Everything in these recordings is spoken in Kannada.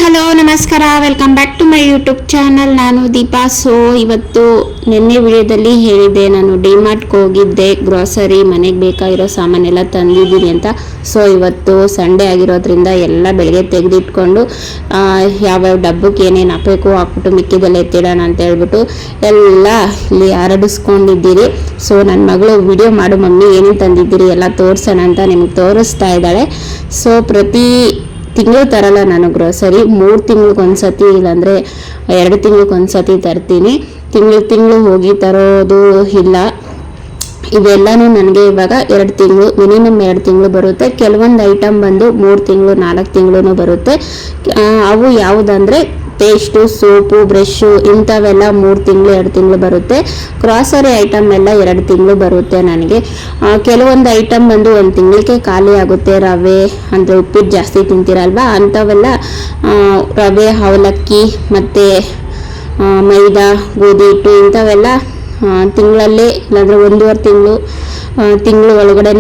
ಹಲೋ ನಮಸ್ಕಾರ, welcome back to my YouTube channel. ನಾನು ದೀಪಾ. ಸೊ ಇವತ್ತು ನಿನ್ನೆ ವಿಡಿಯೋದಲ್ಲಿ ಹೇಳಿದ್ದೆ, ನಾನು ಡಿಮಾರ್ಟ್ಗೆ ಹೋಗಿದ್ದೆ, ಗ್ರಾಸರಿ ಮನೆಗೆ ಬೇಕಾಗಿರೋ ಸಾಮಾನೆಲ್ಲ ತಂದಿದ್ದೀನಿ ಅಂತ. ಸೊ ಇವತ್ತು ಸಂಡೇ ಆಗಿರೋದ್ರಿಂದ ಎಲ್ಲ ಬೆಳಗ್ಗೆ ತೆಗೆದಿಟ್ಕೊಂಡು ಯಾವ್ಯಾವ ಡಬ್ಬಕ್ಕೆ ಏನೇನು ಹಾಕಬೇಕು ಹಾಕ್ಬಿಟ್ಟು ಮಿಕ್ಕಿದೆಲ್ಲ ಎತ್ತಿಡೋಣ ಅಂತ ಹೇಳ್ಬಿಟ್ಟು ಎಲ್ಲ ಇಲ್ಲಿ ಹರಡಿಸ್ಕೊಂಡಿದ್ದೀರಿ. ಸೊ ನನ್ನ ಮಗಳು ವಿಡಿಯೋ ಮಾಡು ಮಮ್ಮಿ ಏನೇನು ತಂದಿದ್ದೀರಿ ಎಲ್ಲ ತೋರಿಸೋಣ ಅಂತ ನಿಮ್ಗೆ ತೋರಿಸ್ತಾ ಇದ್ದಾಳೆ. ಸೊ ಪ್ರತಿ ತಿಂಗಳು ತರಲ್ಲ ನಾನು ಗ್ರೋಸರಿ, 3 ತಿಂಗಳಿಗೊಂದ್ಸತಿ ಇಲ್ಲಾಂದರೆ 2 ತಿಂಗಳಿಗೊಂದ್ಸತಿ ತರ್ತೀನಿ. ತಿಂಗಳು ಹೋಗಿ ತರೋದು ಇಲ್ಲ. ಇವೆಲ್ಲನೂ ನನಗೆ ಇವಾಗ 2 ತಿಂಗಳು, ಮಿನಿಮಮ್ 2 ತಿಂಗಳು ಬರುತ್ತೆ. ಕೆಲವೊಂದು ಐಟಮ್ ಬಂದು 3 ತಿಂಗಳು 4 ತಿಂಗಳು ಬರುತ್ತೆ. ಅವು ಯಾವುದಂದರೆ ಪೇಸ್ಟು, ಸೋಪು, ಬ್ರಷು ಇಂಥವೆಲ್ಲ 3 ತಿಂಗಳು 2 ತಿಂಗಳು ಬರುತ್ತೆ. ಗ್ರಾಸರಿ ಐಟಮ್ ಎಲ್ಲ 2 ತಿಂಗಳು ಬರುತ್ತೆ ನನಗೆ. ಕೆಲವೊಂದು ಐಟಮ್ ಬಂದು 1 ತಿಂಗಳಿಗೆ ಖಾಲಿ ಆಗುತ್ತೆ. ರವೆ ಅಂದರೆ ಉಪ್ಪಿಟ್ಟು ಜಾಸ್ತಿ ತಿಂತೀರಲ್ವ, ಅಂಥವೆಲ್ಲ ರವೆ, ಅವಲಕ್ಕಿ ಮತ್ತು ಮೈದಾ, ಗೋಧಿ ಹಿಟ್ಟು ಇಂಥವೆಲ್ಲ ತಿಂಗಳಲ್ಲೇ ಇಲ್ಲಾಂದರೆ 1.5 ತಿಂಗಳು ಒಳಗಡೆ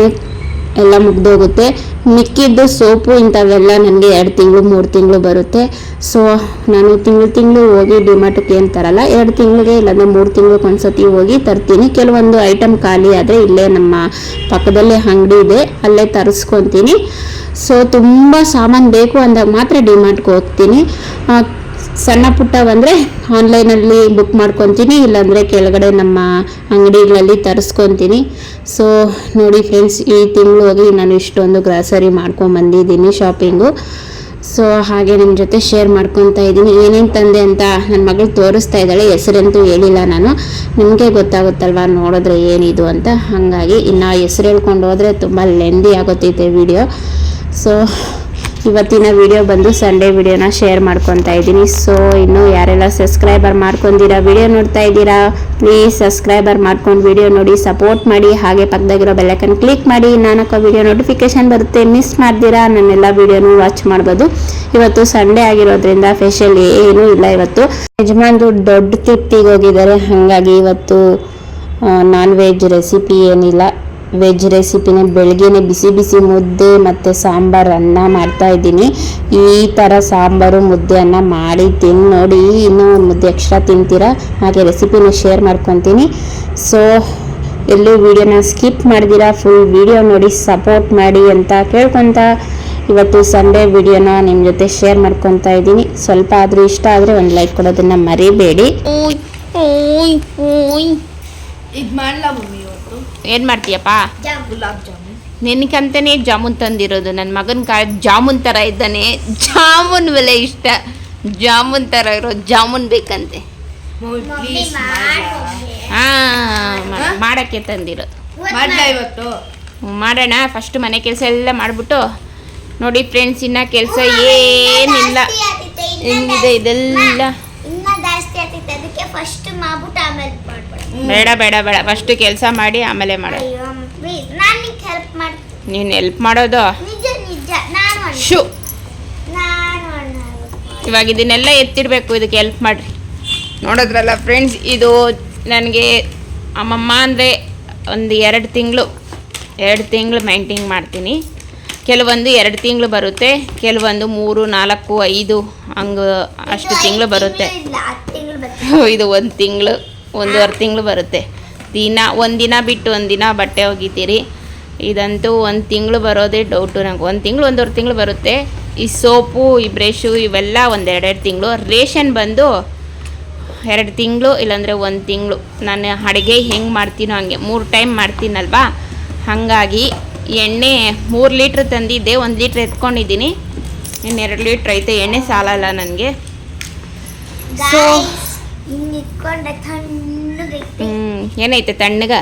ಎಲ್ಲ ಮುಗ್ದೋಗುತ್ತೆ. ಮಿಕ್ಕಿದ್ದು ಸೋಪು ಇಂಥವೆಲ್ಲ ನನಗೆ 2 ತಿಂಗಳು 3 ತಿಂಗಳು ಬರುತ್ತೆ. ಸೊ ನಾನು ತಿಂಗಳು ಹೋಗಿ ಡಿಮಾರ್ಟ್ಗೆ ಏನು ತರಲ್ಲ, 2 ತಿಂಗಳಿಗೆ ಇಲ್ಲಾಂದರೆ 3 ತಿಂಗಳಿಗೊಂದ್ಸತಿ ಹೋಗಿ ತರ್ತೀನಿ. ಕೆಲವೊಂದು ಐಟಮ್ ಖಾಲಿ ಆದರೆ ಇಲ್ಲೇ ನಮ್ಮ ಪಕ್ಕದಲ್ಲೇ ಅಂಗಡಿ ಇದೆ, ಅಲ್ಲೇ ತರಿಸ್ಕೊತೀನಿ. ಸೊ ತುಂಬ ಸಾಮಾನು ಬೇಕು ಅಂದಾಗ ಮಾತ್ರ ಡಿಮಾರ್ಟ್ಗೆ ಹೋಗ್ತೀನಿ. ಸಣ್ಣ ಪುಟ್ಟ ಬಂದರೆ ಆನ್ಲೈನಲ್ಲಿ ಬುಕ್ ಮಾಡ್ಕೊತೀನಿ, ಇಲ್ಲಾಂದರೆ ಕೆಳಗಡೆ ನಮ್ಮ ಅಂಗಡಿಗಳಲ್ಲಿ ತರಿಸ್ಕೊತೀನಿ. ಸೊ ನೋಡಿ ಫ್ರೆಂಡ್ಸ್, ಈ ತಿಂಗಳು ಹೋಗಿ ನಾನು ಇಷ್ಟೊಂದು ಗ್ರಾಸರಿ ಮಾಡ್ಕೊಂಬಂದಿದ್ದೀನಿ ಶಾಪಿಂಗು. ಸೊ ಹಾಗೆ ನಿಮ್ಮ ಜೊತೆ ಶೇರ್ ಮಾಡ್ಕೊತಾ ಇದ್ದೀನಿ ಏನೇನು ತಂದೆ ಅಂತ. ನನ್ನ ಮಗಳು ತೋರಿಸ್ತಾ ಇದ್ದಾಳೆ, ಹೆಸರಂತೂ ಹೇಳಿಲ್ಲ ನಾನು, ನಿಮಗೆ ಗೊತ್ತಾಗುತ್ತಲ್ವ ನೋಡಿದ್ರೆ ಏನಿದು ಅಂತ. ಹಾಗಾಗಿ ಇನ್ನು ಹೆಸರು ಹೇಳ್ಕೊಂಡು ಹೋದರೆ ತುಂಬ ಲೆಂದಿ ಆಗುತ್ತೈತೆ ವಿಡಿಯೋ. ಸೊ ಇವತ್ತಿನ ವಿಡಿಯೋ ಬಂದು ಸಂಡೇ ವಿಡಿಯೋನ ಶೇರ್ ಮಾಡ್ಕೊತಾ ಇದ್ದೀನಿ. ಸೊ ಇನ್ನೂ ಯಾರೆಲ್ಲ ಸಬ್ಸ್ಕ್ರೈಬರ್ ಮಾಡ್ಕೊಂಡಿರಾ, ವಿಡಿಯೋ ನೋಡ್ತಾ ಇದ್ದೀರಾ, ಪ್ಲೀಸ್ ಸಬ್ಸ್ಕ್ರೈಬರ್ ಮಾಡ್ಕೊಂಡು ವಿಡಿಯೋ ನೋಡಿ ಸಪೋರ್ಟ್ ಮಾಡಿ. ಹಾಗೆ ಪಕ್ಕದಾಗಿರೋ ಬೆಲ್ಲೈಕನ್ ಕ್ಲಿಕ್ ಮಾಡಿ, ನಾನಕ್ಕೋ ವಿಡಿಯೋ ನೋಟಿಫಿಕೇಶನ್ ಬರುತ್ತೆ, ಮಿಸ್ ಮಾಡ್ತೀರಾ ನನ್ನೆಲ್ಲ ವಿಡಿಯೋನು ವಾಚ್ ಮಾಡ್ಬೋದು. ಇವತ್ತು ಸಂಡೇ ಆಗಿರೋದ್ರಿಂದ ಸ್ಪೆಷಲ್ ಏನೂ ಇಲ್ಲ. ಇವತ್ತು ಯಜಮಾನ್ರು ದೊಡ್ಡ ತಿಪ್ಪಿಗೆ ಹೋಗಿದ್ದಾರೆ, ಹಾಗಾಗಿ ಇವತ್ತು ನಾನ್ ವೆಜ್ ರೆಸಿಪಿ ಏನಿಲ್ಲ, ವೆಜ್ ರೆಸಿಪಿನೇ. ಬೆಳಗ್ಗೆನೆ ಬಿಸಿ ಬಿಸಿ ಮುದ್ದೆ ಮತ್ತು ಸಾಂಬಾರು ಅನ್ನ ಮಾಡ್ತಾಯಿದ್ದೀನಿ. ಈ ಥರ ಸಾಂಬಾರು ಮುದ್ದೆ ಅನ್ನ ಮಾಡಿ ತಿಂದು ನೋಡಿ, ಇನ್ನೂ ಒಂದು ಮುದ್ದೆ ಎಕ್ಸ್ಟ್ರಾ ತಿಂತೀರಾ. ಹಾಗೆ ರೆಸಿಪಿನ ಶೇರ್ ಮಾಡ್ಕೊತೀನಿ. ಸೊ ಎಲ್ಲೂ ವಿಡಿಯೋನ ಸ್ಕಿಪ್ ಮಾಡಿದಿರಾ, ಫುಲ್ ವಿಡಿಯೋ ನೋಡಿ ಸಪೋರ್ಟ್ ಮಾಡಿ ಅಂತ ಕೇಳ್ಕೊತ ಇವತ್ತು ಸಂಡೇ ವಿಡಿಯೋನ ನಿಮ್ಮ ಜೊತೆ ಶೇರ್ ಮಾಡ್ಕೊತಾ ಇದ್ದೀನಿ. ಸ್ವಲ್ಪ ಆದರೂ ಇಷ್ಟ ಆದರೆ ಒಂದು ಲೈಕ್ ಕೊಡೋದನ್ನು ಮರಿಬೇಡಿ. ಇದು ಮಾಡಲ್ಲ ಮಮ್ಮಿ. ಇವತ್ತು ಏನು ಮಾಡ್ತೀಯಪ್ಪ? ಗುಲಾಬ್ ಜಾಮೂನ್. ನಿನಗಂತನೇ ಜಾಮೂನ್ ತಂದಿರೋದು. ನನ್ನ ಮಗನ ಜಾಮೂನ್ ಥರ ಇದ್ದಾನೆ, ಜಾಮೂನ್ ಬೆಲೆ ಇಷ್ಟ, ಜಾಮೂನ್ ಥರ ಇರೋ ಜಾಮೂನ್ ಬೇಕಂತೆ. ಮಾಡೋಕ್ಕೆ ತಂದಿರೋದು. ಇವತ್ತು ಮಾಡೋಣ. ಫಸ್ಟ್ ಮನೆ ಕೆಲಸ ಎಲ್ಲ ಮಾಡಿಬಿಟ್ಟು ನೋಡಿ ಫ್ರೆಂಡ್ಸ್, ಇನ್ನು ಕೆಲಸ ಏನಿಲ್ಲ, ಹೆಂಗಿದೆ ಇದೆಲ್ಲ. ಬೇಡ ಬೇಡ ಬೇಡ, ಫಸ್ಟ್ ಕೆಲಸ ಮಾಡಿ ಆಮೇಲೆ ಮಾಡು. ನೀನು ಹೆಲ್ಪ್ ಮಾಡೋದು ಶೂ. ಇವಾಗ ಇದನ್ನೆಲ್ಲ ಎತ್ತಿಡಬೇಕು, ಇದಕ್ಕೆ ಹೆಲ್ಪ್ ಮಾಡಿರಿ. ನೋಡಿದ್ರಲ್ಲ ಫ್ರೆಂಡ್ಸ್, ಇದು ನನಗೆ ಅಮ್ಮಮ್ಮ ಅಂದರೆ ಒಂದು 2 ತಿಂಗಳು ಮೈಂಟೈನ್ ಮಾಡ್ತೀನಿ. ಕೆಲವೊಂದು 2 ತಿಂಗಳು ಬರುತ್ತೆ, ಕೆಲವೊಂದು 3, 4, 5 ಹಂಗೆ ಅಷ್ಟು ತಿಂಗಳು ಬರುತ್ತೆ. ಇದು 1 ತಿಂಗಳು 1.5 ತಿಂಗಳು ಬರುತ್ತೆ. ಒಂದಿನ ಬಿಟ್ಟು ಒಂದಿನ ಬಟ್ಟೆ ಒಗಿತೀರಿ. ಇದಂತೂ 1 ತಿಂಗಳು ಬರೋದೇ ಡೌಟು ನಂಗೆ. 1 ತಿಂಗಳು 1.5 ತಿಂಗಳು ಬರುತ್ತೆ. ಈ ಸೋಪು, ಈ ಬ್ರಷು ಇವೆಲ್ಲ 1-2 ತಿಂಗಳು. ರೇಷನ್ ಬಂದು 2 ತಿಂಗಳು ಇಲ್ಲಾಂದರೆ 1 ತಿಂಗಳು. ನಾನು ಅಡುಗೆ ಹೆಂಗೆ ಮಾಡ್ತೀನೋ ಹಂಗೆ 3 ಟೈಮ್ ಮಾಡ್ತೀನಲ್ವಾ, ಹಾಗಾಗಿ ಎಣ್ಣೆ 3 ಲೀಟ್ರ್ ತಂದಿದ್ದೆ, 1 ಲೀಟ್ರ್ ಎತ್ಕೊಂಡಿದ್ದೀನಿ, ಇನ್ನು 2 ಲೀಟ್ರ್ ಐತೆ. ಎಣ್ಣೆ ಸಾಲಲ್ಲ ನನಗೆ. ಸೊ ಏನೈತೆ ತಣ್ಣಗ.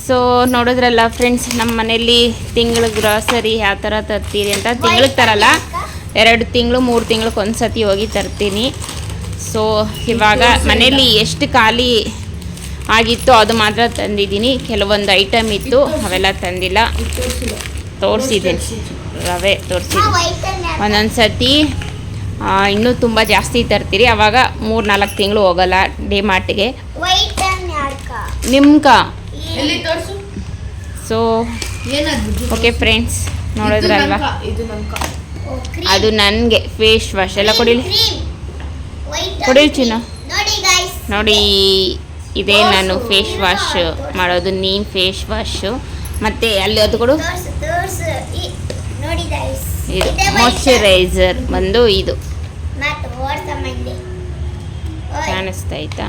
ಸೊ ನೋಡಿದ್ರಲ್ಲ ಫ್ರೆಂಡ್ಸ್, ನಮ್ಮ ಮನೇಲಿ ತಿಂಗಳ ಗ್ರಾಸರಿ ಯಾವ ಥರ ತರ್ತೀರಿ ಅಂತ. ತಿಂಗಳಿಗೆ ತರಲ್ಲ, 2 ತಿಂಗಳು 3 ತಿಂಗಳಿಗೆ ಒಂದ್ಸತಿ ಹೋಗಿ ತರ್ತೀನಿ. ಸೊ ಇವಾಗ ಮನೇಲಿ ಎಷ್ಟು ಖಾಲಿ ಆಗಿತ್ತು ಅದು ಮಾತ್ರ ತಂದಿದ್ದೀನಿ. ಕೆಲವೊಂದು ಐಟಮ್ ಇತ್ತು, ಅವೆಲ್ಲ ತಂದಿಲ್ಲ. ತೋರಿಸಿದ್ದೀನಿ, ರವೆ ತೋರಿಸಿದ್ದೀನಿ. ಒಂದೊಂದು ಸತಿ ಇನ್ನೂ ತುಂಬ ಜಾಸ್ತಿ ತರ್ತೀರಿ, ಆವಾಗ 3-4 ತಿಂಗಳು ಹೋಗಲ್ಲ ಡಿಮಾರ್ಟ್ಗೆ. ನಿಮ್ಕ ಸೊ ಓಕೆ ಫ್ರೆಂಡ್ಸ್, ನೋಡಿದ್ರಲ್ವಾ, ಇದು ನಮ್ಕ ಅದು ನನಗೆ ಫೇಸ್ ವಾಶ್ ಎಲ್ಲ ಕೊಡಿಲಿ ಚಿನ್ನ. ನೋಡಿ ಇದೇ ನಾನು ಫೇಸ್ ವಾಶ್ ಮಾಡೋದು, ನೀಮ್ ಫೇಸ್ ವಾಶು. ಮತ್ತೆ ಅಲ್ಲಿ ಅದು ಕೊಡು, ಇದು ಮಾಯ್ಶ್ಚರೈಸರ್ ಬಂದು ಇದು ಕಾಣಿಸ್ತಾ ಆಯ್ತಾ,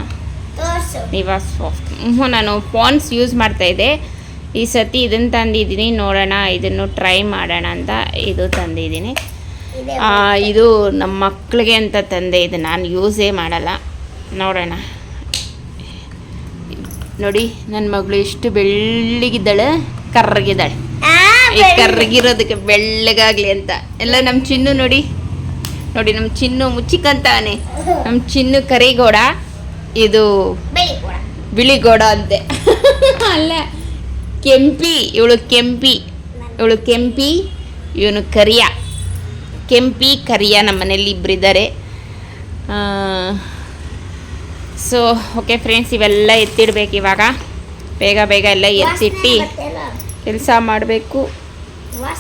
ನಿವಾ ಸಾಫ್ಟ್. ನಾನು ಪಾಂಡ್ಸ್ ಯೂಸ್ ಮಾಡ್ತಾ ಇದ್ದೆ, ಈ ಸತಿ ಇದನ್ನು ತಂದಿದ್ದೀನಿ. ನೋಡೋಣ, ಇದನ್ನು ಟ್ರೈ ಮಾಡೋಣ ಅಂತ ಇದು ತಂದಿದ್ದೀನಿ. ಇದು ನಮ್ಮ ಮಕ್ಕಳಿಗೆ ಅಂತ ತಂದೆ, ಇದು ನಾನು ಯೂಸೇ ಮಾಡಲ್ಲ. ನೋಡೋಣ. ನೋಡಿ ನನ್ನ ಮಗಳು ಎಷ್ಟು ಬೆಳ್ಳಗಿದ್ದಾಳೆ, ಕರ್ರಗಿದ್ದಾಳೆ. ಈ ಕರ್ರಗಿರೋದಕ್ಕೆ ಬೆಳ್ಳಗಾಗ್ಲಿ ಅಂತ ಎಲ್ಲ ನಮ್ಮ ಚಿನ್ನು ನೋಡಿ ನೋಡಿ, ನಮ್ಮ ಚಿನ್ನು ಮುಚ್ಚಿಕಂತಾನೆ. ನಮ್ಮ ಚಿನ್ನು ಕರಿಗೋಡ, ಇದು ಬಿಳಿಗೋಡ ಅಂತೆ. ಅಲ್ಲ, ಕೆಂಪಿ. ಇವಳು ಕೆಂಪಿ, ಇವನು ಕರಿಯ. ಕೆಂಪಿ ಕರಿಯ ನಮ್ಮ ಮನೇಲಿ ಇಬ್ಬರಿದ್ದಾರೆ. ಸೊ ಓಕೆ ಫ್ರೆಂಡ್ಸ್, ಇವೆಲ್ಲ ಎತ್ತಿಡ್ಬೇಕು ಇವಾಗ. ಬೇಗ ಎಲ್ಲ ಎತ್ತಿಟ್ಟು ಕೆಲಸ ಮಾಡಬೇಕು.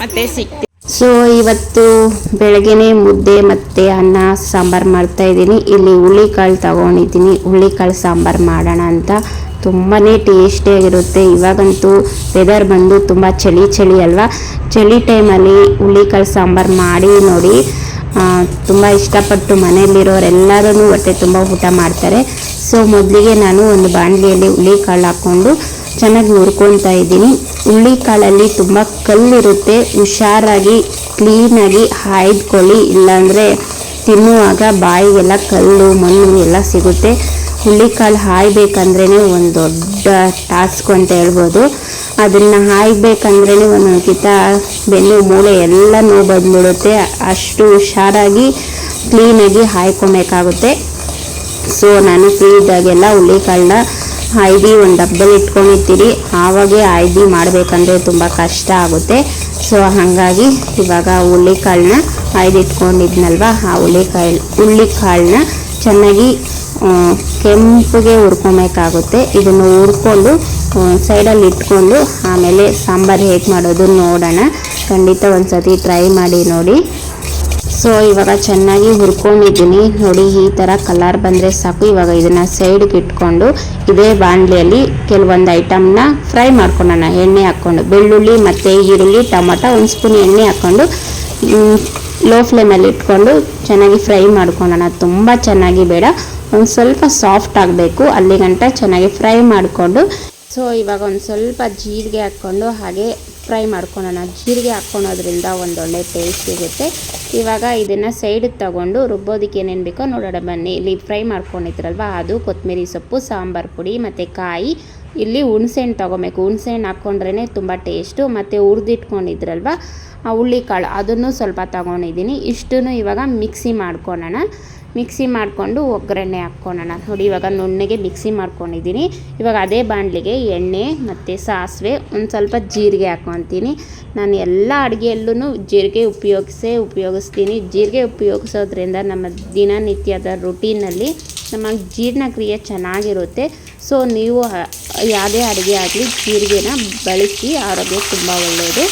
ಮತ್ತೆ ಸಿಗ್ತೀವಿ. ಸೊ ಇವತ್ತು ಬೆಳಗ್ಗೆನೇ ಮುದ್ದೆ ಮತ್ತು ಅನ್ನ ಸಾಂಬಾರು ಮಾಡ್ತಾಯಿದ್ದೀನಿ. ಇಲ್ಲಿ ಹುಳ್ಳಿಕಾಳು ತಗೊಂಡಿದ್ದೀನಿ, ಹುಳ್ಳಿಕಾಳು ಸಾಂಬಾರು ಮಾಡೋಣ ಅಂತ. ತುಂಬಾ ಟೇಸ್ಟಿಯಾಗಿರುತ್ತೆ. ಇವಾಗಂತೂ ವೆದರ್ ಬಂದು ತುಂಬ ಚಳಿ ಅಲ್ವಾ, ಚಳಿ ಟೈಮಲ್ಲಿ ಹುಳ್ಳಿಕಾಳು ಸಾಂಬಾರು ಮಾಡಿ ನೋಡಿ. ತುಂಬ ಇಷ್ಟಪಟ್ಟು ಮನೆಯಲ್ಲಿರೋರೆಲ್ಲರೂ ಹೊಟ್ಟೆ ತುಂಬ ಊಟ ಮಾಡ್ತಾರೆ. ಸೊ ಮೊದಲಿಗೆ ನಾನು ಒಂದು ಬಾಣಲಿಯಲ್ಲಿ ಹುಳ್ಳಿಕಾಳು ಹಾಕ್ಕೊಂಡು ಚೆನ್ನಾಗಿ ಹುರ್ಕೊತಾ ಇದ್ದೀನಿ. ಹುಳ್ಳಿಕಾಳಲ್ಲಿ ತುಂಬ ಕಲ್ಲಿರುತ್ತೆ, ಹುಷಾರಾಗಿ ಕ್ಲೀನಾಗಿ ಹಾಯ್ದುಕೊಳ್ಳಿ, ಇಲ್ಲಾಂದರೆ ತಿನ್ನುವಾಗ ಬಾಯಿಗೆಲ್ಲ ಕಲ್ಲು ಮಣ್ಣು ಎಲ್ಲ ಸಿಗುತ್ತೆ. ಹುಳ್ಳಿಕಾಳು ಹಾಯ್ಬೇಕಂದ್ರೇ ಒಂದು ದೊಡ್ಡ ಟಾಸ್ಕ್ ಅಂತ ಹೇಳ್ಬೋದು. ಅದನ್ನು ಹಾಯ್ಬೇಕಂದ್ರೇ ಒಂದೊಂದ್ಕಿತ ಬೆನ್ನು ಮೂಳೆ ಎಲ್ಲ ನೋವು ಬಂದ್ಬಿಡುತ್ತೆ. ಅಷ್ಟು ಹುಷಾರಾಗಿ ಕ್ಲೀನಾಗಿ ಹಾಯ್ಕೊಬೇಕಾಗುತ್ತೆ. ಸೊ ನಾನು ಫ್ರೀ ಇದ್ದಾಗೆಲ್ಲ ಹುಳ್ಳಿಕಾಳನ್ನ ಹಾಯ್ದು ಒಂದು ಡಬ್ಬಲ್ಲಿ ಇಟ್ಕೊಂಡಿರ್ತೀರಿ. ಆವಾಗೇ ಹಾಯ್ದು ಮಾಡಬೇಕಂದ್ರೆ ತುಂಬ ಕಷ್ಟ ಆಗುತ್ತೆ. ಸೊ ಹಾಗಾಗಿ ಇವಾಗ ಹುಳ್ಳಿಕಾಳನ್ನ ಹಾಯ್ದು ಇಟ್ಕೊಂಡಿದ್ನಲ್ವ, ಆ ಹುಳ್ಳಿಕಾಳನ್ನ ಚೆನ್ನಾಗಿ ಕೆಂಪಗೆ ಹುರ್ಕೊಬೇಕಾಗುತ್ತೆ. ಇದನ್ನು ಹುರ್ಕೊಂಡು ಸೈಡಲ್ಲಿ ಇಟ್ಕೊಂಡು ಆಮೇಲೆ ಸಾಂಬಾರು ಹೇಗೆ ಮಾಡೋದು ನೋಡೋಣ. ಖಂಡಿತ ಒಂದು ಸತಿ ಟ್ರೈ ಮಾಡಿ ನೋಡಿ. ಸೊ ಇವಾಗ ಚೆನ್ನಾಗಿ ಹುರ್ಕೊಂಡಿದ್ದೀನಿ ನೋಡಿ, ಈ ಥರ ಕಲರ್ ಬಂದರೆ ಸಾಕು. ಇವಾಗ ಇದನ್ನು ಸೈಡ್ಗೆ ಇಟ್ಕೊಂಡು ಇದೇ ಬಾಣಲೆಯಲ್ಲಿ ಕೆಲವೊಂದು ಐಟಮ್ನ ಫ್ರೈ ಮಾಡ್ಕೊಳ್ಳೋಣ. ಎಣ್ಣೆ ಹಾಕ್ಕೊಂಡು ಬೆಳ್ಳುಳ್ಳಿ ಮತ್ತು ಈರುಳ್ಳಿ ಟೊಮಟೊ ಒಂದು ಸ್ಪೂನ್ ಎಣ್ಣೆ ಹಾಕ್ಕೊಂಡು ಲೋ ಫ್ಲೇಮಲ್ಲಿ ಇಟ್ಕೊಂಡು ಚೆನ್ನಾಗಿ ಫ್ರೈ ಮಾಡ್ಕೊಳ್ಳೋಣ. ತುಂಬ ಚೆನ್ನಾಗಿ ಬೇಡ, ಒಂದು ಸ್ವಲ್ಪ ಸಾಫ್ಟ್ ಆಗಬೇಕು, ಅಲ್ಲಿ ಗಂಟ ಚೆನ್ನಾಗಿ ಫ್ರೈ ಮಾಡಿಕೊಂಡು. ಸೊ ಇವಾಗ ಒಂದು ಸ್ವಲ್ಪ ಜೀರಿಗೆ ಹಾಕ್ಕೊಂಡು ಹಾಗೆ ಫ್ರೈ ಮಾಡ್ಕೊಳ್ಳೋಣ. ಜೀರಿಗೆ ಹಾಕ್ಕೊಳೋದ್ರಿಂದ ಒಂದೊಳ್ಳೆ ಟೇಸ್ಟ್ ಸಿಗುತ್ತೆ. ಇವಾಗ ಇದನ್ನು ಸೈಡಿಗೆ ತಗೊಂಡು ರುಬ್ಬೋದಕ್ಕೆ ಏನೇನು ಬೇಕೋ ನೋಡೋಣ ಬನ್ನಿ. ಇಲ್ಲಿ ಫ್ರೈ ಮಾಡ್ಕೊಂಡಿದ್ರಲ್ವ, ಅದು ಕೊತ್ತಂಬರಿ ಸೊಪ್ಪು, ಸಾಂಬಾರು ಪುಡಿ ಮತ್ತು ಕಾಯಿ. ಇಲ್ಲಿ ಹುಣಸೆಹಣ್ಣು ತೊಗೊಬೇಕು, ಹುಣಸೆಹಣ್ಣು ಹಾಕ್ಕೊಂಡ್ರೇ ತುಂಬ ಟೇಸ್ಟು. ಮತ್ತು ಹುರಿದಿಟ್ಕೊಂಡಿದ್ರಲ್ವ ಆ ಹುಳ್ಳಿಕಾಳು, ಅದನ್ನು ಸ್ವಲ್ಪ ತೊಗೊಂಡಿದ್ದೀನಿ. ಇಷ್ಟನ್ನು ಇವಾಗ ಮಿಕ್ಸಿ ಮಾಡ್ಕೊಳ್ಳೋಣ. ಮಿಕ್ಸಿ ಮಾಡಿಕೊಂಡು ಒಗ್ಗರಣೆ ಹಾಕ್ಕೊಳ್ಳೋಣ. ನೋಡಿ ಇವಾಗ ನುಣ್ಣಗೆ ಮಿಕ್ಸಿ ಮಾಡ್ಕೊಂಡಿದ್ದೀನಿ. ಇವಾಗ ಅದೇ ಬಾಣಲಿಗೆ ಎಣ್ಣೆ ಮತ್ತು ಸಾಸಿವೆ, ಒಂದು ಸ್ವಲ್ಪ ಜೀರಿಗೆ ಹಾಕ್ಕೊತೀನಿ. ನಾನು ಎಲ್ಲ ಅಡುಗೆಯಲ್ಲೂ ಜೀರಿಗೆ ಉಪಯೋಗಿಸ್ತೀನಿ. ಜೀರಿಗೆ ಉಪಯೋಗಿಸೋದ್ರಿಂದ ನಮ್ಮ ದಿನನಿತ್ಯದ ರುಟೀನಲ್ಲಿ ನಮ್ಮ ಜೀರ್ಣಕ್ರಿಯೆ ಚೆನ್ನಾಗಿರುತ್ತೆ. ಸೊ ನೀವು ಯಾವುದೇ ಅಡುಗೆ ಆಗಲಿ ಜೀರಿಗೆನ ಬಳಸಿ, ಆರೋಗ್ಯ ತುಂಬ ಒಳ್ಳೆಯದು.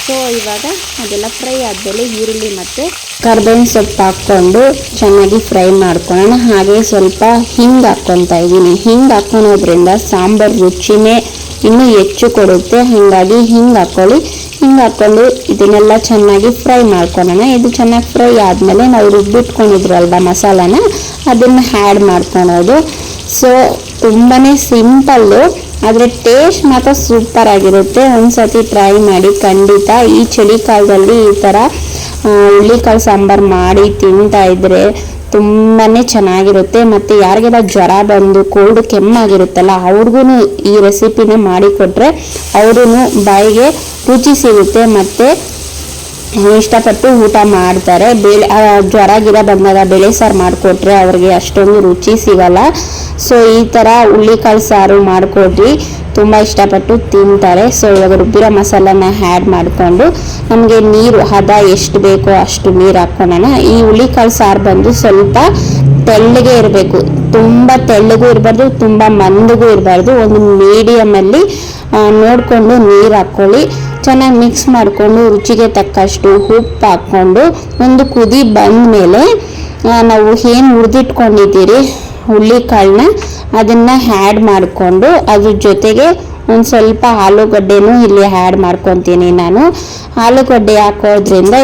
ಸೊ ಇವಾಗ ಅದೆಲ್ಲ ಫ್ರೈ ಆದಮೇಲೆ ಈರುಳ್ಳಿ ಮತ್ತು ಕರ್ಬೇವಿನ ಸೊಪ್ಪು ಹಾಕ್ಕೊಂಡು ಚೆನ್ನಾಗಿ ಫ್ರೈ ಮಾಡ್ಕೊಳ್ಳೋಣ. ಹಾಗೆ ಸ್ವಲ್ಪ ಹಿಂಗೆ ಹಾಕ್ಕೊತಾ ಇದ್ದೀನಿ. ಹಿಂಗೆ ಹಾಕ್ಕೊಳೋದ್ರಿಂದ ಸಾಂಬಾರು ರುಚಿನೇ ಇನ್ನೂ ಹೆಚ್ಚು ಕೊಡುತ್ತೆ. ಹಾಗಾಗಿ ಹಿಂಗೆ ಹಾಕ್ಕೊಳ್ಳಿ. ಹಿಂಗೆ ಹಾಕ್ಕೊಂಡು ಇದನ್ನೆಲ್ಲ ಚೆನ್ನಾಗಿ ಫ್ರೈ ಮಾಡ್ಕೊಳ್ಳೋಣ. ಇದು ಚೆನ್ನಾಗಿ ಫ್ರೈ ಆದಮೇಲೆ ನಾವು ರುಬ್ಬಿಟ್ಕೊಂಡಿದ್ರಲ್ವ ಮಸಾಲಾನ, ಅದನ್ನು ಆ್ಯಡ್ ಮಾಡ್ಕೊಳೋದು. ಸೊ ತುಂಬಾ ಸಿಂಪಲ್ಲು, ಆದರೆ ಟೇಸ್ಟ್ ಮಾತ್ರ ಸೂಪರ್ ಆಗಿರುತ್ತೆ. ಒಂದು ಸತಿ ಟ್ರೈ ಮಾಡಿ ಖಂಡಿತ. ಈ ಚಳಿಗಾಲದಲ್ಲಿ ಈ ಥರ ಹುಳ್ಳಿಕಾಳು ಸಾಂಬಾರು ಮಾಡಿ ತಿಂತಾ ಇದ್ದರೆ ತುಂಬಾ ಚೆನ್ನಾಗಿರುತ್ತೆ. ಮತ್ತು ಯಾರಿಗೆಲ್ಲ ಜ್ವರ ಬಂದು ಕೋಲ್ಡ್ ಕೆಮ್ಮಾಗಿರುತ್ತಲ್ಲ, ಅವ್ರಿಗೂ ಈ ರೆಸಿಪಿನ ಮಾಡಿಕೊಟ್ರೆ ಅವ್ರೂ ಬಾಯಿಗೆ ರುಚಿ ಸಿಗುತ್ತೆ ಮತ್ತು ಇಷ್ಟಪಟ್ಟು ಊಟ ಮಾಡ್ತಾರೆ. ಜ್ವರ ಗಿರ ಬಂದಾಗ ಬೇಳೆ ಸಾರು ಮಾಡಿಕೊಟ್ರೆ ಅವ್ರಿಗೆ ಅಷ್ಟೊಂದು ರುಚಿ ಸಿಗಲ್ಲ. ಸೊ ಈ ಥರ ಹುಳ್ಳಿಕಾಳು ಸಾರು ಮಾಡಿಕೊಡ್ರಿ, ತುಂಬ ಇಷ್ಟಪಟ್ಟು ತಿಂತಾರೆ. ಸೊ ಇವಾಗ ರುಬ್ಬಿರೋ ಮಸಾಲಾನ ಆ್ಯಡ್ ಮಾಡಿಕೊಂಡು ನಮಗೆ ನೀರು ಹದ ಎಷ್ಟು ಬೇಕೋ ಅಷ್ಟು ನೀರು ಹಾಕ್ಕೊಳ್ಳೋಣ. ಈ ಹುಳ್ಳಿಕಾಳು ಸಾರು ಬಂದು ಸ್ವಲ್ಪ ತೆಳ್ಳಗೆ ಇರಬೇಕು, ತುಂಬ ತೆಳ್ಳಗೂ ಇರಬಾರ್ದು, ತುಂಬ ಮಂದಗೂ ಇರಬಾರ್ದು. ಒಂದು ಮೀಡಿಯಮಲ್ಲಿ ನೋಡಿಕೊಂಡು ನೀರು ಹಾಕ್ಕೊಳ್ಳಿ. ಚೆನ್ನಾಗಿ ಮಿಕ್ಸ್ ಮಾಡಿಕೊಂಡು ರುಚಿಗೆ ತಕ್ಕಷ್ಟು ಉಪ್ಪು ಹಾಕ್ಕೊಂಡು ಒಂದು ಕುದಿ ಬಂದ ಮೇಲೆ ನಾವು ಏನು ಹುರಿದಿಟ್ಕೊಂಡಿದ್ದೀರಿ ಹುಳ್ಳಿಕಾಳನ್ನ ಅದನ್ನು ಆ್ಯಡ್ ಮಾಡಿಕೊಂಡು ಅದ್ರ ಜೊತೆಗೆ ಒಂದು ಸ್ವಲ್ಪ ಆಲೂಗಡ್ಡೆನೂ ಇಲ್ಲಿ ಆ್ಯಡ್ ಮಾಡ್ಕೊತೀನಿ ನಾನು. ಆಲೂಗಡ್ಡೆ ಹಾಕೋದ್ರಿಂದ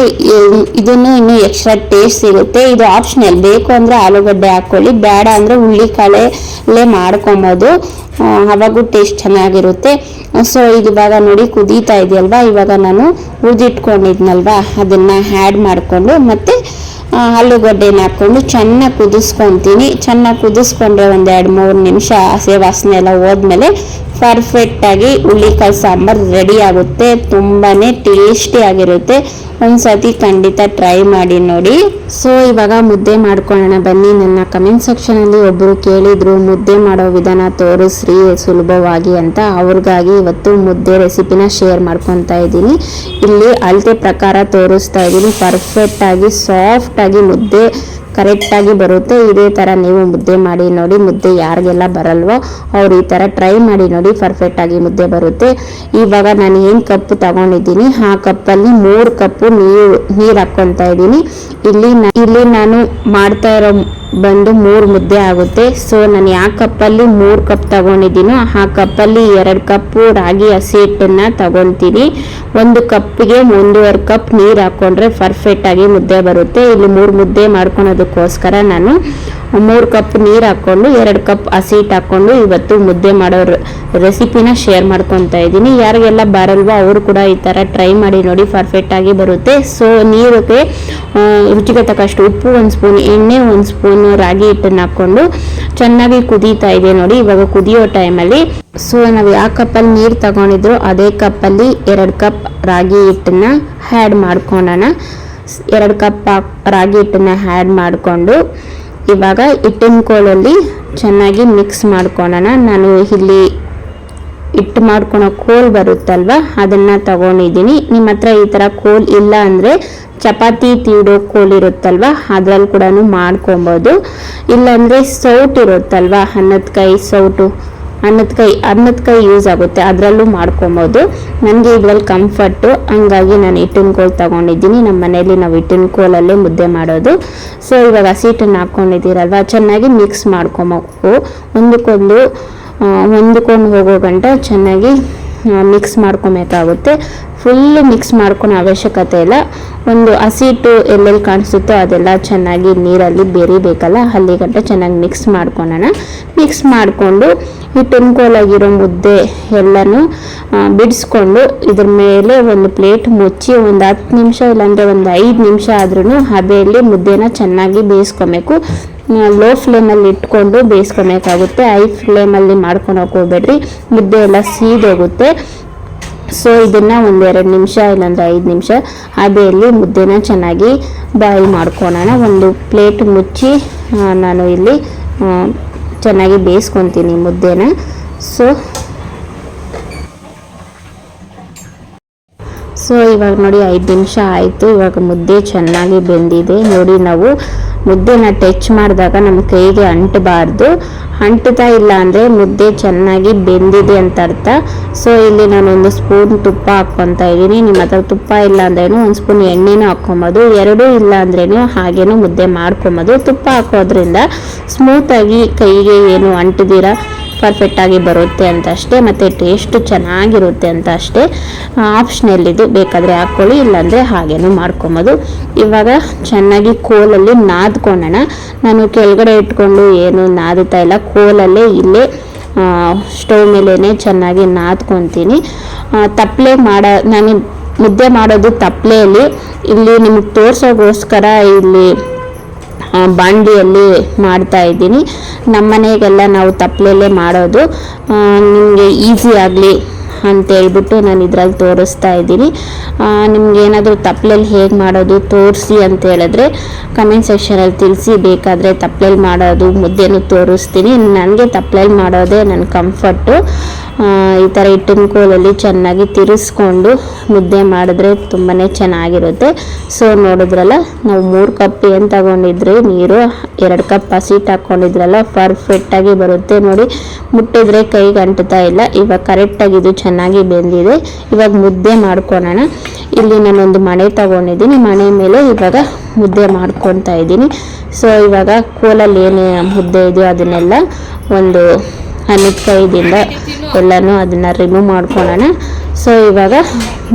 ಇದನ್ನು ಇನ್ನೂ ಎಕ್ಸ್ಟ್ರಾ ಟೇಸ್ಟ್ ಸಿಗುತ್ತೆ. ಇದು ಆಪ್ಷನಲ್, ಬೇಕು ಅಂದರೆ ಆಲೂಗಡ್ಡೆ ಹಾಕ್ಕೊಳ್ಳಿ, ಬೇಡ ಅಂದರೆ ಹುಳ್ಳಿಕಾಳಲ್ಲೇ ಮಾಡ್ಕೊಬೋದು, ಅವಾಗೂ ಟೇಸ್ಟ್ ಚೆನ್ನಾಗಿರುತ್ತೆ. ಸೊ ಇದು ಇವಾಗ ನೋಡಿ ಕುದೀತಾ ಇದೆಯಲ್ವಾ, ಇವಾಗ ನಾನು ಹುರಿದಿಟ್ಕೊಂಡಿದ್ನಲ್ವಾ ಅದನ್ನು ಆ್ಯಡ್ ಮಾಡಿಕೊಂಡು ಮತ್ತು ಆಲೂಗಡ್ಡೆನ ಹಾಕ್ಕೊಂಡು ಚೆನ್ನಾಗಿ ಕುದಿಸ್ಕೊತೀನಿ. ಚೆನ್ನಾಗಿ ಕುದಿಸ್ಕೊಂಡ್ರೆ ಒಂದು 2-3 ನಿಮಿಷ ಹಸಿ ವಾಸನೆ ಎಲ್ಲ ಹೋದ್ಮೇಲೆ ಪರ್ಫೆಕ್ಟಾಗಿ ಹುಳ್ಳಿಕಾಳು ಸಾಂಬಾರು ರೆಡಿ ಆಗುತ್ತೆ. ತುಂಬಾ ಟೇಸ್ಟಿ ಆಗಿರುತ್ತೆ. ಒಂದ್ಸತಿ ಖಂಡಿತ ಟ್ರೈ ಮಾಡಿ ನೋಡಿ. ಸೊ ಇವಾಗ ಮುದ್ದೆ ಮಾಡ್ಕೊಳ್ಳೋಣ ಬನ್ನಿ. ನನ್ನ ಕಮೆಂಟ್ ಸೆಕ್ಷನಲ್ಲಿ ಒಬ್ಬರು ಕೇಳಿದ್ರು ಮುದ್ದೆ ಮಾಡೋ ವಿಧಾನ ತೋರಿಸ್ರಿ ಸುಲಭವಾಗಿ ಅಂತ. ಅವ್ರಿಗಾಗಿ ಇವತ್ತು ಮುದ್ದೆ ರೆಸಿಪಿನ ಶೇರ್ ಮಾಡ್ಕೊತಾ ಇದ್ದೀನಿ. ಇಲ್ಲಿ ಅಳತೆ ಪ್ರಕಾರ ತೋರಿಸ್ತಾ ಇದ್ದೀನಿ. ಪರ್ಫೆಕ್ಟಾಗಿ ಸಾಫ್ಟಾಗಿ ಮುದ್ದೆ ಕರೆಕ್ಟಾಗಿ ಬರುತ್ತೆ. ಇದೇ ಥರ ನೀವು ಮುದ್ದೆ ಮಾಡಿ ನೋಡಿ. ಮುದ್ದೆ ಯಾರಿಗೆಲ್ಲ ಬರಲ್ವೋ ಅವ್ರು ಈ ಥರ ಟ್ರೈ ಮಾಡಿ ನೋಡಿ, ಪರ್ಫೆಕ್ಟಾಗಿ ಮುದ್ದೆ ಬರುತ್ತೆ. ಇವಾಗ ನಾನು ಏನು ಕಪ್ ತಗೊಂಡಿದ್ದೀನಿ ಆ ಕಪ್ಪಲ್ಲಿ 3 ಕಪ್ಪು ನೀರು ಹಾಕ್ಕೊತಾ ಇದ್ದೀನಿ. ಇಲ್ಲಿ ನಾನು ಮಾಡ್ತಾ ಇರೋ ಬಂದು 3 ಮುದ್ದೆ ಆಗುತ್ತೆ. ಸೊ ನಾನು ಯಾವ ಕಪ್ಪಲ್ಲಿ 3 ಕಪ್ ತಗೊಂಡಿದ್ದೀನೋ ಆ ಕಪ್ಪಲ್ಲಿ 2 ಕಪ್ಪು ರಾಗಿ ಹಸಿ ಹಿಟ್ಟನ್ನು ತಗೊತೀನಿ. 1 ಕಪ್ಪಿಗೆ 1.5 ಕಪ್ ನೀರು ಹಾಕ್ಕೊಂಡ್ರೆ ಪರ್ಫೆಕ್ಟಾಗಿ ಮುದ್ದೆ ಬರುತ್ತೆ. ಇಲ್ಲಿ 3 ಮುದ್ದೆ ಮಾಡ್ಕೊಳೋದಕ್ಕೋಸ್ಕರ ನಾನು 3 ಕಪ್ ನೀರು ಹಾಕ್ಕೊಂಡು 2 ಕಪ್ ಹಸಿ ಹಿಟ್ಟು ಹಾಕ್ಕೊಂಡು ಇವತ್ತು ಮುದ್ದೆ ಮಾಡೋ ರೆಸಿಪಿನ ಶೇರ್ ಮಾಡ್ಕೊತಾ ಇದ್ದೀನಿ. ಯಾರಿಗೆಲ್ಲ ಬರಲ್ವೋ ಅವರು ಕೂಡ ಈ ಥರ ಟ್ರೈ ಮಾಡಿ ನೋಡಿ, ಪರ್ಫೆಕ್ಟಾಗಿ ಬರುತ್ತೆ. ಸೊ ನೀರಿಗೆ ರುಚಿಗೆ ತಕ್ಕಷ್ಟು ಉಪ್ಪು, 1 ಸ್ಪೂನ್ ಎಣ್ಣೆ, 1 ಸ್ಪೂನ್ ರಾಗಿ ಹಿಟ್ಟನ್ನು ಹಾಕ್ಕೊಂಡು ಚೆನ್ನಾಗಿ ಕುದೀತಾ ಇದೆ ನೋಡಿ. ಇವಾಗ ಕುದಿಯೋ ಟೈಮಲ್ಲಿ ಸೊ ನಾವು ಯಾವ ಕಪ್ಪಲ್ಲಿ ನೀರು ತಗೊಂಡಿದ್ರು ಅದೇ ಕಪ್ಪಲ್ಲಿ 2 ಕಪ್ ರಾಗಿ ಹಿಟ್ಟನ್ನು ಆ್ಯಡ್ ಮಾಡ್ಕೊಳ್ಳೋಣ. 2 ಕಪ್ ರಾಗಿ ಹಿಟ್ಟನ್ನು ಆ್ಯಡ್ ಮಾಡಿಕೊಂಡು ಇವಾಗ ಹಿಟ್ಟಿನ ಕೋಲಲ್ಲಿ ಚೆನ್ನಾಗಿ ಮಿಕ್ಸ್ ಮಾಡ್ಕೊಳ್ಳೋಣ. ನಾನು ಇಲ್ಲಿ ಹಿಟ್ಟು ಮಾಡ್ಕೊಳೋ ಕೋಲ್ ಬರುತ್ತಲ್ವ ಅದನ್ನು ತಗೊಂಡಿದ್ದೀನಿ. ನಿಮ್ಮ ಹತ್ರ ಈ ಥರ ಕೋಲ್ ಇಲ್ಲ ಅಂದರೆ ಚಪಾತಿ ತೀಡೋ ಕೋಲ್ ಇರುತ್ತಲ್ವ ಅದರಲ್ಲಿ ಕೂಡ ಮಾಡ್ಕೊಬೋದು. ಇಲ್ಲಾಂದರೆ ಸೌಟ್ ಇರುತ್ತಲ್ವ, ಅನ್ನದ ಕೈ ಯೂಸ್ ಆಗುತ್ತೆ, ಅದರಲ್ಲೂ ಮಾಡ್ಕೊಬೋದು. ನನಗೆ ಇದರಲ್ಲಿ ಕಂಫರ್ಟು, ಹಂಗಾಗಿ ನಾನು ಹಿಟ್ಟಿನ ಕೋಲ್ ತೊಗೊಂಡಿದ್ದೀನಿ. ನಮ್ಮ ಮನೆಯಲ್ಲಿ ನಾವು ಹಿಟ್ಟಿನ ಕೋಲಲ್ಲೇ ಮುದ್ದೆ ಮಾಡೋದು. ಸೊ ಇವಾಗ ಹಸಿ ಹಿಟ್ಟನ್ನು ಹಾಕ್ಕೊಂಡಿದ್ದೀರಲ್ವ ಚೆನ್ನಾಗಿ ಮಿಕ್ಸ್ ಮಾಡ್ಕೊಬೇಕು. ಹೊಂದ್ಕೊಂಡು ಹೋಗೋ ಗಂಟ ಚೆನ್ನಾಗಿ ಮಿಕ್ಸ್ ಮಾಡ್ಕೊಬೇಕಾಗುತ್ತೆ. ಫುಲ್ಲು ಮಿಕ್ಸ್ ಮಾಡ್ಕೊಳೋ ಅವಶ್ಯಕತೆ ಇಲ್ಲ. ಒಂದು ಹಸಿ ಹಿಟ್ಟು ಎಲ್ಲೆಲ್ಲಿ ಕಾಣಿಸುತ್ತೋ ಅದೆಲ್ಲ ಚೆನ್ನಾಗಿ ನೀರಲ್ಲಿ ಬೆರಿಬೇಕಲ್ಲ, ಅಲ್ಲಿ ಗಂಟ ಚೆನ್ನಾಗಿ ಮಿಕ್ಸ್ ಮಾಡ್ಕೊಳ್ಳೋಣ. ಮಿಕ್ಸ್ ಮಾಡಿಕೊಂಡು ಹಿಟ್ಟಿನ ಕೋಲಾಗಿರೋ ಮುದ್ದೆ ಎಲ್ಲನೂ ಬಿಡಿಸ್ಕೊಂಡು ಇದ್ರ ಮೇಲೆ ಒಂದು ಪ್ಲೇಟ್ ಮುಚ್ಚಿ ಒಂದು 10 ನಿಮಿಷ ಇಲ್ಲಾಂದರೆ ಒಂದು 5 ನಿಮಿಷ ಆದ್ರೂ ಹಬೆಯಲ್ಲಿ ಮುದ್ದೆನ ಚೆನ್ನಾಗಿ ಬೇಯಿಸ್ಕೊಬೇಕು. ಲೋ ಫ್ಲೇಮಲ್ಲಿ ಇಟ್ಕೊಂಡು ಬೇಯಿಸ್ಕೊಬೇಕಾಗುತ್ತೆ. ಹೈ ಫ್ಲೇಮಲ್ಲಿ ಮಾಡ್ಕೊಳಕ್ಕೆ ಹೋಗ್ಬೇಡ್ರಿ, ಮುದ್ದೆ ಎಲ್ಲ ಸೀದೋಗುತ್ತೆ. ಸೊ ಇದನ್ನು ಒಂದು 2 ನಿಮಿಷ ಇಲ್ಲಾಂದರೆ 5 ನಿಮಿಷ ಹಬೆಯಲ್ಲಿ ಮುದ್ದೆನ ಚೆನ್ನಾಗಿ ಬಾಯ್ಲ್ ಮಾಡ್ಕೊಳ್ಳೋಣ. ಒಂದು ಪ್ಲೇಟ್ ಮುಚ್ಚಿ ನಾನು ಇಲ್ಲಿ ಚೆನ್ನಾಗಿ ಬೇಯಿಸ್ಕೊತೀನಿ ಮುದ್ದೆನ. ಸೊ ಇವಾಗ ನೋಡಿ 5 ನಿಮಿಷ ಆಯಿತು. ಇವಾಗ ಮುದ್ದೆ ಚೆನ್ನಾಗಿ ಬೆಂದಿದೆ ನೋಡಿ. ನಾವು ಮುದ್ದೆನ ಟಚ್ ಮಾಡಿದಾಗ ನಮ್ಮ ಕೈಗೆ ಅಂಟಬಾರ್ದು. ಅಂಟ್ತಾ ಇಲ್ಲ ಅಂದರೆ ಮುದ್ದೆ ಚೆನ್ನಾಗಿ ಬೆಂದಿದೆ ಅಂತ ಅರ್ಥ. ಸೊ ಇಲ್ಲಿ ನಾನು 1 ಸ್ಪೂನ್ ತುಪ್ಪ ಹಾಕ್ಕೊತಾ ಇದ್ದೀನಿ. ನಿಮ್ಮ ಹತ್ರ ತುಪ್ಪ ಇಲ್ಲ ಅಂದ್ರೇನು 1 ಸ್ಪೂನ್ ಎಣ್ಣೆನೂ ಹಾಕ್ಕೊಬೋದು. 2 ಇಲ್ಲ ಅಂದ್ರೇನು ಹಾಗೇನೂ ಮುದ್ದೆ ಮಾಡ್ಕೊಬೋದು. ತುಪ್ಪ ಹಾಕೋದ್ರಿಂದ ಸ್ಮೂತಾಗಿ ಕೈಗೆ ಏನು ಅಂಟದಿರ ಪರ್ಫೆಕ್ಟಾಗಿ ಬರುತ್ತೆ ಅಂತ ಅಷ್ಟೇ, ಮತ್ತು ಟೇಸ್ಟು ಚೆನ್ನಾಗಿರುತ್ತೆ ಅಂತ ಅಷ್ಟೇ. ಆಪ್ಷನಲ್ ಇದು, ಬೇಕಾದರೆ ಹಾಕ್ಕೊಳ್ಳಿ, ಇಲ್ಲಾಂದರೆ ಹಾಗೇನೂ ಮಾಡ್ಕೊಬೋದು. ಇವಾಗ ಚೆನ್ನಾಗಿ ಕೋಲಲ್ಲಿ ನಾದ್ಕೊಳ್ಳೋಣ. ನಾನು ಕೆಳಗಡೆ ಇಟ್ಕೊಂಡು ಏನು ನಾದುತ್ತಾ ಇಲ್ಲ, ಕೋಲಲ್ಲೇ ಇಲ್ಲೇ ಸ್ಟವ್ ಮೇಲೇ ಚೆನ್ನಾಗಿ ನಾದ್ಕೊತೀನಿ. ನಾನು ಮುದ್ದೆ ಮಾಡೋದು ತಪ್ಪಲೆಯಲ್ಲಿ, ಇಲ್ಲಿ ನಿಮಗೆ ತೋರಿಸೋಗೋಸ್ಕರ ಇಲ್ಲಿ ಬಾಂಡಿಯಲ್ಲಿ ಮಾಡ್ತಾ ಇದ್ದೀನಿ. ನಮ್ಮ ಮನೆಗೆಲ್ಲ ನಾವು ತಪ್ಪಲೆಯಲ್ಲೇ ಮಾಡೋದು, ನಿಮಗೆ ಈಸಿ ಆಗಲಿ ಅಂತೇಳ್ಬಿಟ್ಟು ನಾನು ಇದ್ರಲ್ಲಿ ತೋರಿಸ್ತಾ ಇದ್ದೀನಿ. ನಿಮ್ಗೆ ಏನಾದರೂ ತಪ್ಪಲೆಯಲ್ಲಿ ಹೇಗೆ ಮಾಡೋದು ತೋರಿಸಿ ಅಂತ ಹೇಳಿದ್ರೆ ಕಮೆಂಟ್ ಸೆಕ್ಷನಲ್ಲಿ ತಿಳಿಸಿ. ಬೇಕಾದರೆ ತಪ್ಪಲೆಯಲ್ಲಿ ಮಾಡೋದು ಮುದ್ದೆನೂ ತೋರಿಸ್ತೀನಿ. ನನಗೆ ತಪ್ಪಲೆಯಲ್ಲಿ ಮಾಡೋದೇ ನನ್ನ ಕಂಫರ್ಟು. ಈ ಥರ ಹಿಟ್ಟಿನ ಕೋಲಲ್ಲಿ ಚೆನ್ನಾಗಿ ತಿರ್ಸ್ಕೊಂಡು ಮುದ್ದೆ ಮಾಡಿದ್ರೆ ತುಂಬಾ ಚೆನ್ನಾಗಿರುತ್ತೆ. ಸೊ ನೋಡಿದ್ರಲ್ಲ, ನಾವು 3 ಕಪ್ ಏನು ತಗೊಂಡಿದ್ರಿ ನೀರು, 2 ಕಪ್ ಹಸಿಟ್ಟು ಹಾಕ್ಕೊಂಡಿದ್ರಲ್ಲ, ಪರ್ಫೆಕ್ಟಾಗಿ ಬರುತ್ತೆ ನೋಡಿ. ಮುಟ್ಟಿದ್ರೆ ಕೈಗೆ ಅಂಟ್ತಾ ಇಲ್ಲ. ಇವಾಗ ಕರೆಕ್ಟಾಗಿ ಇದು ಚೆನ್ನಾಗಿ ಬೆಂದಿದೆ. ಇವಾಗ ಮುದ್ದೆ ಮಾಡ್ಕೊಳ್ಳೋಣ. ಇಲ್ಲಿ ನಾನೊಂದು ಮಣೆ ತಗೊಂಡಿದ್ದೀನಿ, ಮಣೆ ಮೇಲೆ ಇವಾಗ ಮುದ್ದೆ ಮಾಡ್ಕೊತಾ ಇದ್ದೀನಿ. ಸೊ ಇವಾಗ ಕೋಲಲ್ಲಿ ಏನು ಮುದ್ದೆ ಇದೆಯೋ ಅದನ್ನೆಲ್ಲ ಒಂದು ಹನಿದ ಕೈದಿಂದ ಎಲ್ಲನೂ ಅದನ್ನು ರಿಮೂವ್ ಮಾಡ್ಕೊಳ್ಳೋಣ. ಸೊ ಇವಾಗ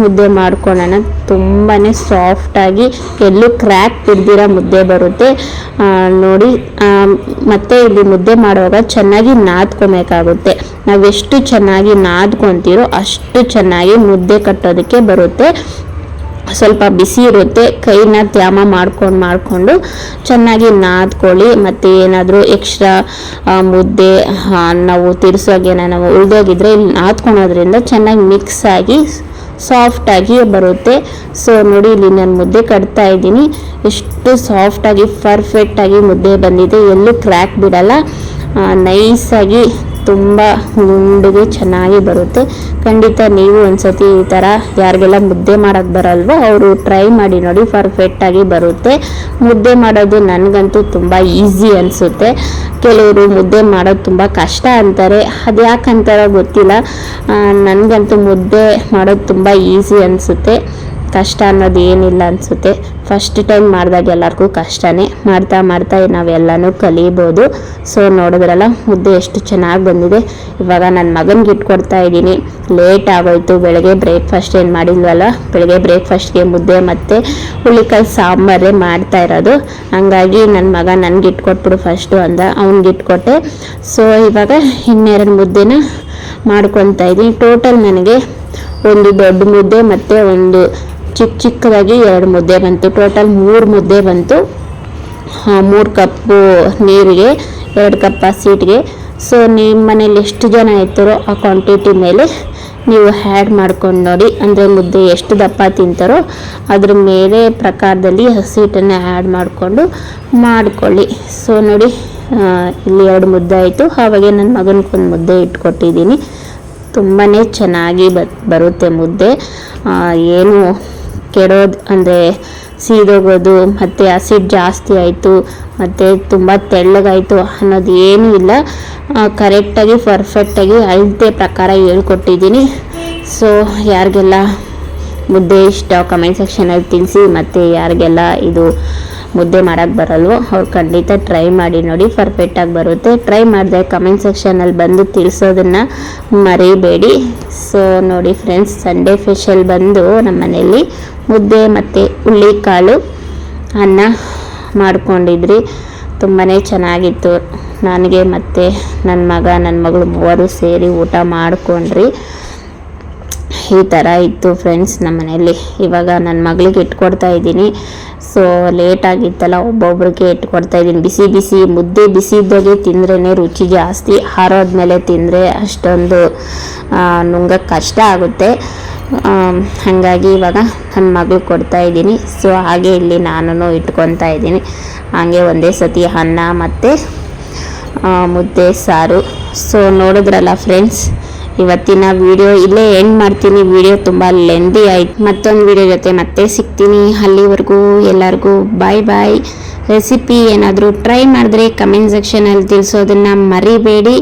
ಮುದ್ದೆ ಮಾಡ್ಕೊಳ್ಳೋಣ. ತುಂಬಾ ಸಾಫ್ಟಾಗಿ ಎಲ್ಲೂ ಕ್ರ್ಯಾಕ್ ಬಿಡ್ದಿರೋ ಮುದ್ದೆ ಬರುತ್ತೆ ನೋಡಿ. ಮತ್ತು ಇಲ್ಲಿ ಮುದ್ದೆ ಮಾಡುವಾಗ ಚೆನ್ನಾಗಿ ನಾದ್ಕೊಬೇಕಾಗುತ್ತೆ. ನಾವೆಷ್ಟು ಚೆನ್ನಾಗಿ ನಾದ್ಕೊತೀರೋ ಅಷ್ಟು ಚೆನ್ನಾಗಿ ಮುದ್ದೆ ಕಟ್ಟೋದಕ್ಕೆ ಬರುತ್ತೆ. ಸ್ವಲ್ಪ ಬಿಸಿ ಇರುತ್ತೆ, ಕೈನ ತ್ಯಾಮ ಮಾಡಿಕೊಂಡು ಚೆನ್ನಾಗಿ ನಾದ್ಕೊಳ್ಳಿ. ಮತ್ತು ಏನಾದರೂ ಎಕ್ಸ್ಟ್ರಾ ಮುದ್ದೆ ನಾವು ತಿರ್ಸೋಗೆ ನಾವು ಉಳಿದೋಗಿದ್ರೆ ಇಲ್ಲಿ ನಾದ್ಕೊಳೋದ್ರಿಂದ ಚೆನ್ನಾಗಿ ಮಿಕ್ಸ್ ಆಗಿ ಸಾಫ್ಟಾಗಿ ಬರುತ್ತೆ. ಸೊ ನೋಡಿ, ಇಲ್ಲಿ ನಾನು ಮುದ್ದೆ ಕಟ್ತಾ ಇದ್ದೀನಿ. ಎಷ್ಟು ಸಾಫ್ಟಾಗಿ ಪರ್ಫೆಕ್ಟಾಗಿ ಮುದ್ದೆ ಬಂದಿದೆ, ಎಲ್ಲೂ ಕ್ರ್ಯಾಕ್ ಬಿಡಲ್ಲ, ನೈಸಾಗಿ ತುಂಬ ಗುಂಡಿಗೆ ಚೆನ್ನಾಗಿ ಬರುತ್ತೆ. ಖಂಡಿತ ನೀವು ಒಂದ್ಸತಿ ಈ ಥರ ಯಾರಿಗೆಲ್ಲ ಮುದ್ದೆ ಮಾಡೋಕ್ಕೆ ಬರಲ್ವೋ ಅವರು ಟ್ರೈ ಮಾಡಿ ನೋಡಿ, ಪರ್ಫೆಕ್ಟಾಗಿ ಬರುತ್ತೆ. ಮುದ್ದೆ ಮಾಡೋದು ನನಗಂತೂ ತುಂಬ ಈಸಿ ಅನಿಸುತ್ತೆ. ಕೆಲವರು ಮುದ್ದೆ ಮಾಡೋದು ತುಂಬ ಕಷ್ಟ ಅಂತಾರೆ, ಅದು ಯಾಕಂತಾರೋ ಗೊತ್ತಿಲ್ಲ. ನನಗಂತೂ ಮುದ್ದೆ ಮಾಡೋದು ತುಂಬ ಈಸಿ ಅನಿಸುತ್ತೆ. ಕಷ್ಟ ಅನ್ನೋದು ಏನಿಲ್ಲ ಅನಿಸುತ್ತೆ. ಫಸ್ಟ್ ಟೈಮ್ ಮಾಡಿದಾಗ ಎಲ್ಲರಿಗೂ ಕಷ್ಟನೇ, ಮಾಡ್ತಾ ನಾವೆಲ್ಲನೂ ಕಲಿಬೋದು. ಸೊ ನೋಡಿದ್ರಲ್ಲ, ಮುದ್ದೆ ಎಷ್ಟು ಚೆನ್ನಾಗಿ ಬಂದಿದೆ. ಇವಾಗ ನನ್ನ ಮಗನಿಗೆ ಇಟ್ಕೊಡ್ತಾ ಇದ್ದೀನಿ. ಲೇಟ್ ಆಗೋಯ್ತು, ಬೆಳಗ್ಗೆ ಬ್ರೇಕ್ಫಾಸ್ಟ್ ಏನು ಮಾಡಿಲ್ವಲ್ಲ, ಬೆಳಗ್ಗೆ ಬ್ರೇಕ್ಫಾಸ್ಟ್ಗೆ ಮುದ್ದೆ ಮತ್ತು ಹುಳಿಕಾಯಿ ಸಾಂಬಾರೇ ಮಾಡ್ತಾ ಇರೋದು. ಹಂಗಾಗಿ ನನ್ನ ಮಗ ನನಗೆ ಇಟ್ಕೊಟ್ಬಿಡು ಫಸ್ಟು ಅಂದ, ಅವ್ನಿಗೆ ಇಟ್ಕೊಟ್ಟೆ. ಸೊ ಇವಾಗ ಇನ್ನೆರಡು ಮುದ್ದೆನ ಮಾಡ್ಕೊತಾ ಇದ್ದೀನಿ. ಟೋಟಲ್ ನನಗೆ ಒಂದು ದೊಡ್ಡ ಮುದ್ದೆ ಮತ್ತು ಒಂದು ಚಿಕ್ಕದಾಗಿ 2 ಮುದ್ದೆ ಬಂತು. ಟೋಟಲ್ 3 ಮುದ್ದೆ ಬಂತು. 3 ಕಪ್ಪು ನೀರಿಗೆ 2 ಕಪ್ ಹಸಿಟ್ಟಿಗೆ. ಸೊ ನಿಮ್ಮ ಮನೇಲಿ ಎಷ್ಟು ಜನ ಇರ್ತಾರೋ ಆ ಕ್ವಾಂಟಿಟಿ ಮೇಲೆ ನೀವು ಆ್ಯಡ್ ಮಾಡ್ಕೊಂಡು ನೋಡಿ. ಅಂದರೆ ಮುದ್ದೆ ಎಷ್ಟು ದಪ್ಪ ತಿಂತಾರೋ ಅದ್ರ ಮೇಲೆ ಪ್ರಕಾರದಲ್ಲಿ ಹಸಿಟ್ಟನ್ನು ಆ್ಯಡ್ ಮಾಡಿಕೊಂಡು ಮಾಡ್ಕೊಳ್ಳಿ. ಸೊ ನೋಡಿ, ಇಲ್ಲಿ 2 ಮುದ್ದೆ ಆಯಿತು. ಆವಾಗೆ ನನ್ನ ಮಗನಿಗೊಂದು ಮುದ್ದೆ ಇಟ್ಕೊಟ್ಟಿದ್ದೀನಿ. ತುಂಬಾ ಚೆನ್ನಾಗಿ ಬರುತ್ತೆ ಮುದ್ದೆ. ಏನು ಕೆಡೋದು ಅಂದರೆ ಸೀದೋಗೋದು ಮತ್ತು ಆಸಿಡ್ ಜಾಸ್ತಿ ಆಯಿತು ಮತ್ತು ತುಂಬ ತೆಳ್ಳಗಾಯಿತು ಅನ್ನೋದು ಏನೂ ಇಲ್ಲ. ಕರೆಕ್ಟಾಗಿ ಪರ್ಫೆಕ್ಟಾಗಿ ಅಳತೆ ಪ್ರಕಾರ ಹೇಳ್ಕೊಟ್ಟಿದ್ದೀನಿ. ಸೊ ಯಾರಿಗೆಲ್ಲ ಮುದ್ದೆ ಇಷ್ಟ ಕಮೆಂಟ್ ಸೆಕ್ಷನಲ್ಲಿ ತಿಳಿಸಿ. ಮತ್ತು ಯಾರಿಗೆಲ್ಲ ಇದು ಮುದ್ದೆ ಮಾಡೋಕ್ಕೆ ಬರಲ್ವೋ ಅವ್ರು ಖಂಡಿತ ಟ್ರೈ ಮಾಡಿ ನೋಡಿ, ಪರ್ಫೆಕ್ಟಾಗಿ ಬರುತ್ತೆ. ಟ್ರೈ ಮಾಡಿದೆ ಕಮೆಂಟ್ ಸೆಕ್ಷನಲ್ಲಿ ಬಂದು ತಿಳಿಸೋದನ್ನು ಮರಿಬೇಡಿ. ಸೊ ನೋಡಿ ಫ್ರೆಂಡ್ಸ್, ಸಂಡೇ ಸ್ಪೆಷಲ್ ಬಂದು ನಮ್ಮ ಮನೆಯಲ್ಲಿ ಮುದ್ದೆ ಮತ್ತು ಹುಳ್ಳಿಕಾಳು ಅನ್ನ ಮಾಡ್ಕೊಂಡಿದ್ರಿ. ತುಂಬಾ ಚೆನ್ನಾಗಿತ್ತು. ನನಗೆ ಮತ್ತು ನನ್ನ ಮಗ ನನ್ನ ಮಗಳು 3 ಸೇರಿ ಊಟ ಮಾಡ್ಕೊಂಡ್ರಿ. ಈ ಥರ ಇತ್ತು ಫ್ರೆಂಡ್ಸ್ ನಮ್ಮ ಮನೆಯಲ್ಲಿ. ಇವಾಗ ನನ್ನ ಮಗಳಿಗೆ ಇಟ್ಕೊಡ್ತಾ ಇದ್ದೀನಿ. ಸೊ ಲೇಟ್ ಆಗಿತ್ತಲ್ಲ, ಒಬ್ಬೊಬ್ರಿಗೆ ಇಟ್ಕೊಡ್ತಾ ಇದ್ದೀನಿ. ಬಿಸಿ ಮುದ್ದೆ ಬಿಸಿ ಇದ್ದಾಗೆ ತಿಂದ್ರೇ ರುಚಿ ಜಾಸ್ತಿ. ಆರೋದ್ಮೇಲೆ ತಿಂದರೆ ಅಷ್ಟೊಂದು ನುಂಗಕ್ಕೆ ಕಷ್ಟ ಆಗುತ್ತೆ. ಹಾಗಾಗಿ ಇವಾಗ ನನ್ನ ಮಗಳು ಕೊಡ್ತಾ ಇದ್ದೀನಿ. ಸೊ ಹಾಗೆ ಇಲ್ಲಿ ನಾನು ಇಟ್ಕೊತಾ ಇದ್ದೀನಿ. ಹಾಗೆ ಒಂದೇ ಸತಿ ಅನ್ನ ಮತ್ತು ಮುದ್ದೆ ಸಾರು. ಸೊ ನೋಡಿದ್ರಲ್ಲ ಫ್ರೆಂಡ್ಸ್, ಇವತ್ತಿನ ವಿಡಿಯೋ ಇಲ್ಲೇ ಎಂಡ್ ಮಾಡ್ತೀನಿ. ವಿಡಿಯೋ ತುಂಬ ಲೆಂದಿ ಆಯ್ತು. ಮತ್ತೊಂದು ವಿಡಿಯೋ ಜೊತೆ ಮತ್ತೆ ಸಿಗ್ತೀನಿ. ಅಲ್ಲಿವರೆಗೂ ಎಲ್ಲರಿಗೂ ಬಾಯ್. ರೆಸಿಪಿ ಏನಾದರೂ ಟ್ರೈ ಮಾಡಿದ್ರೆ ಕಮೆಂಟ್ ಸೆಕ್ಷನಲ್ಲಿ ತಿಳಿಸೋದನ್ನು ಮರಿಬೇಡಿ.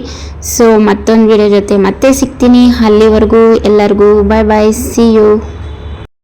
ಸೊ ಮತ್ತೊಂದು ವಿಡಿಯೋ ಜೊತೆ ಮತ್ತೆ ಸಿಗ್ತೀನಿ. ಅಲ್ಲಿವರೆಗೂ ಎಲ್ಲರಿಗೂ ಬಾಯ್. C you.